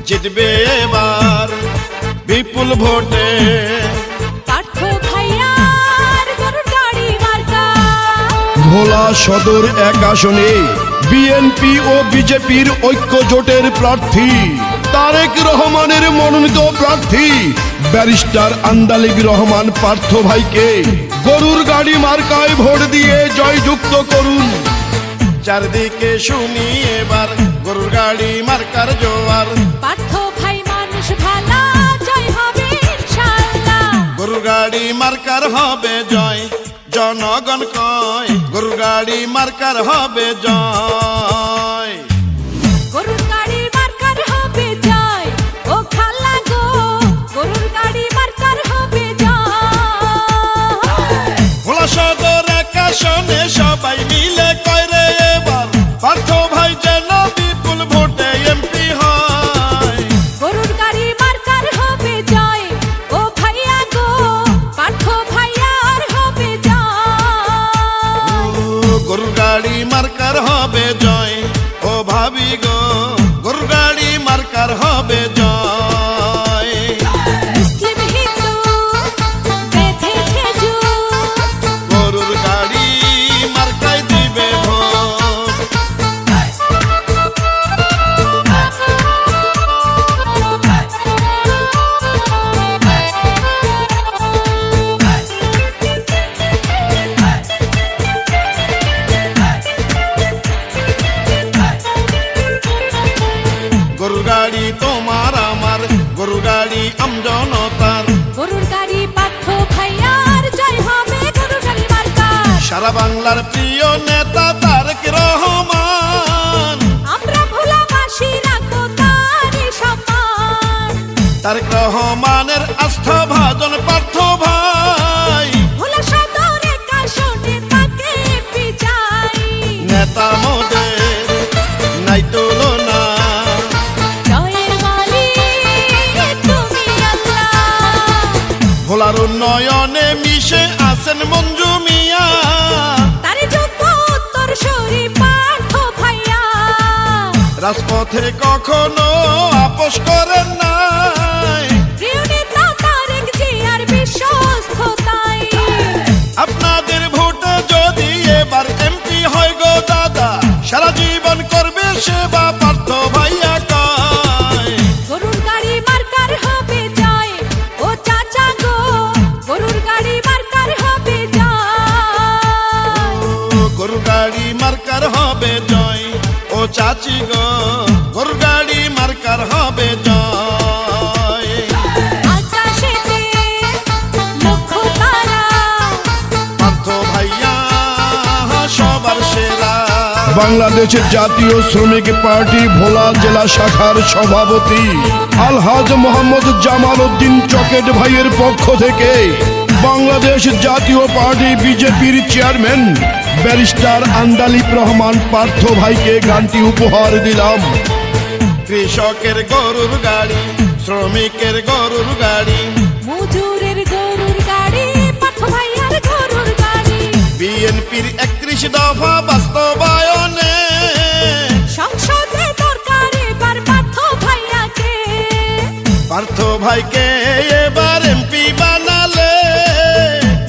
জিতবে এবার বিপুল ভোটে। পার্থ ভাইয়ার গরুর গাড়ি মার্কা। ভোলা সদর 1 আসনে বিএনপি ও বিজেপির ঐক্য জোটের প্রার্থী তারেক রহমানের মনোনীত প্রার্থী ব্যারিস্টার আন্দালিব রহমান পার্থ ভাইকে গরুর গাড়ি মার্কায় ভোট দিয়ে জয়যুক্ত করুন। চারদিকে শুনি এবার গরুর গাড়ি মার্কার জোয়ার। পার্থ ভাই মানুষ ভালা, জয় হবে ইনশাআল্লাহ। গরুর গাড়ি মার্কার হবে জয়, জনগণ কয় গরুর গাড়ি মার্কার হবে জয়। গরুর গাড়ি মার্কার হবে জয়, ও খালা গো গরুর গাড়ি মার্কার হবে জয়। ভোলা সদর 1 আসনে সবাই মিলে কয় রে এবার পার্থ ভাই যেন বিপুল ভোটে এমপি হয়। গরুর গাড়ি মার্কার হবে জয়, ও ভাইয়া গো পার্থ ভাইয়ার হবে জয়। গরুর গাড়ি মার্কার হবে জয়, ও ভাবি গো গরুর গাড়ি মার্কার হবে জয়। মুসলিম হিন্দু বেঁধেছে জোট, গরুর গাড়ি মার্কায় দিবে ভোট। গরুর গাড়ি তোমার আমার, গরুর গাড়ি আমজনতার। গরুর গাড়ি পার্থ ভাইয়ার জয় হবে গরুর গাড়ি মার্কা। সারা বাংলার প্রিয় নেতা তারেক রহমান, আমরা ভোলাবাসী রাখবো তারই সম্মান। তারেক রহমানের আস্থা ভাজন পার্থ ভাই। ভোলা সদর 1 আসনে তাকে এমপি চাই। নেতা মোদের নাই তুলনা, জয়ের মালিক তুমি আল্লাহ। ভোলার উন্নয়নে মিশে আছেন মঞ্জু মিয়া। তার যোগ্য উত্তরসূরি পার্থ ভাইয়া। রাজপথে কখনো আপোষ করেন নাই, প্রিয় নেতা তারেক জিয়ার বিশ্বস্ততাই। আপনাদের ভোটে যদি এবার এমপি হয় গো দাদা, সারা জীবন করবে সেবা পার্থ ভাইয়া কয়। গরুর গাড়ি মার্কার হবে জয়, ও চাচা গো গরুর গাড়ি মার্কার হবে জয়। গরুর গাড়ি মার্কার হবে জয়, ও চাচি গো গরুর গাড়ি মার্কার হবে জয়। আকাশেতে লক্ষ্য তারা, পার্থ ভাইয়া সবার সেরা। বাংলাদেশের জাতীয় শ্রমিক পার্টি ভোলা জেলা শাখার সভাপতি আলহাজ মোহাম্মদ জামাল উদ্দিন চকেট ভাইয়ের পক্ষ থেকে বাংলাদেশ জাতীয় পার্টি বিজেপির চেয়ারম্যান ব্যারিস্টার আন্দালিব রহমান পার্থ ভাইকে গানটি উপহার দিলাম। কৃষকের গরুর গাড়ি, শ্রমিকের গরুর গাড়ি, মজুরের গরুর গাড়ি পার্থ ভাইয়ার গরুর গাড়ি। বিএনপির 31 দফা বাস্তবায়নে সংসদে দরকার এবার পার্থ ভাইয়াকে। পার্থ ভাইকে এবার এমপি বানালে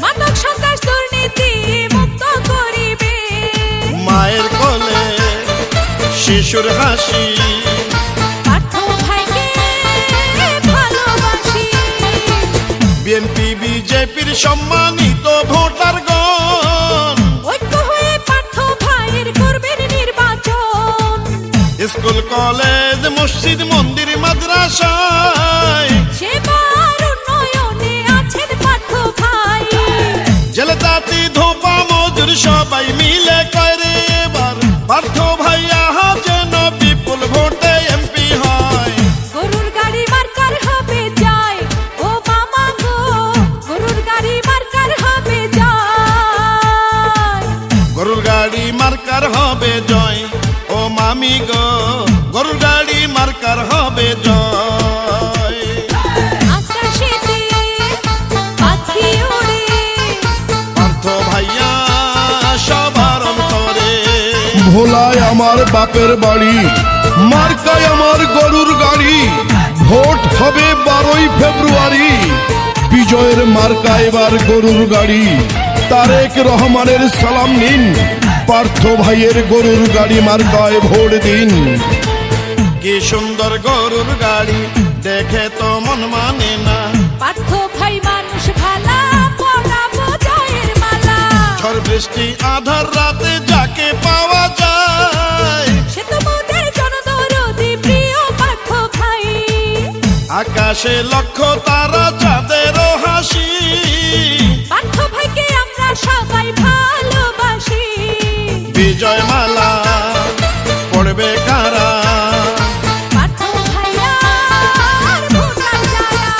মাদক সন্ত্রাস দুর্নীতি মুক্ত করিবে। মায়ের কোলে শিশুর হাসি। পার্থ ভাইকে ভালোবাসি। বিএনপি বিজেপির সম্মানিত ভোটারগণ, ঐক্য হয়ে পার্থ ভাইয়ের করবেন নির্বাচন। স্কুল কলেজ মসজিদ মন্দির মাদ্রাসায় সেবার উন্নয়নে আছেন পার্থ ভাই। জেলে তাঁতি ধোপা মজুর সবাই মিলে করে এবার পার্থ ভাইয়া যেন বিপুল ভোটে এমপি হয়। গরুর গাড়ি মার্কার হবে জয়, ও মামা গো গরুর গাড়ি মার্কার হবে জয়। গরুর গাড়ি মার্কার হবে জয়, ও মামি গো গরুর গাড়ি মার্কার হবে জয়। আকাশেতে পাখি ওড়ে, পার্থ ভাইয়া সবার অন্তরে। ভোলায় আমার বাপের বাড়ি, মার্কায় আমার গরুর গাড়ি। মার্কা এবার গরুর গাড়ি, তারেক রহমানের সালাম নিন, পার্থ ভাইয়ের গরুর গাড়ি মার্কায় ভোট দিন। কি সুন্দর গরুর গাড়ি, দেখে তো মন মানে না। পার্থ ভাই মানুষ ভালা, পরাবো জয়ের মালা। ঝড় বৃষ্টি আধার রাতে যাকে পাওয়া যায়, সে তো মোদের জনদরদি প্রিয় পার্থ ভাই। আকাশে লক্ষ তারা চাঁদেরও হাসি, পার্থ ভাইকে আমরা সবাই ভালোবাসি। বিজয় মালা পড়বে কারা, পার্থ ভাইয়ার ভোটার যারা।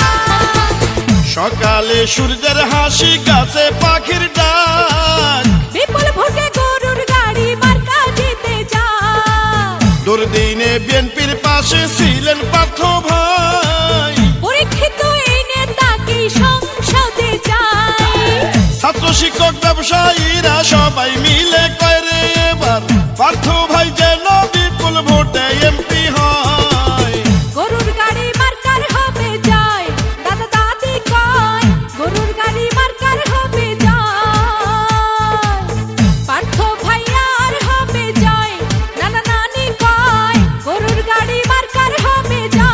সকালে সূর্যের হাসি, গাছে পাখির ডাক, বিপুল ভোটে গরুর গাড়ি মার্কা জিতে যায়। দুর্দিনে বিএনপির পাশে ছিলেন পার্থ ভাই। পরীক্ষিত এই নেতাকেই সংসদে চাই। ছাত্র শিক্ষক ব্যবসায়ীরা সবাই মিলে করে এবার পার্থ ভাই যেন বিপুল ভোটে এমপি হয়। গরুর গাড়ি মার্কার হবে জয়, দাদা দাদি কয় গরুর গাড়ি মার্কার হবে জয়। পার্থ ভাইয়ার হবে জয়, নানা নানি কয় গরুর গাড়ি মার্কার হবে জয়।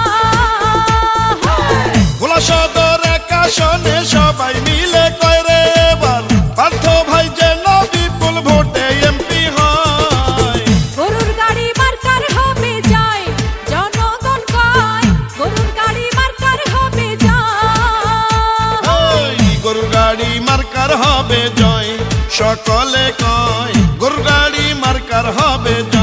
ভোলা সদর এক আসনে সবাই মিলে করে এবার পার্থ ভাই যেন বিপুল ভোটে এমপি হয়। গরুর গাড়ি মার্কার হবে জয়, জনগণ কয় গরুর গাড়ি মার্কার হবে জয়। ওই গরুর গাড়ি মার্কার হবে জয়, সকলে কয় গরুর গাড়ি মার্কার হবে জয়।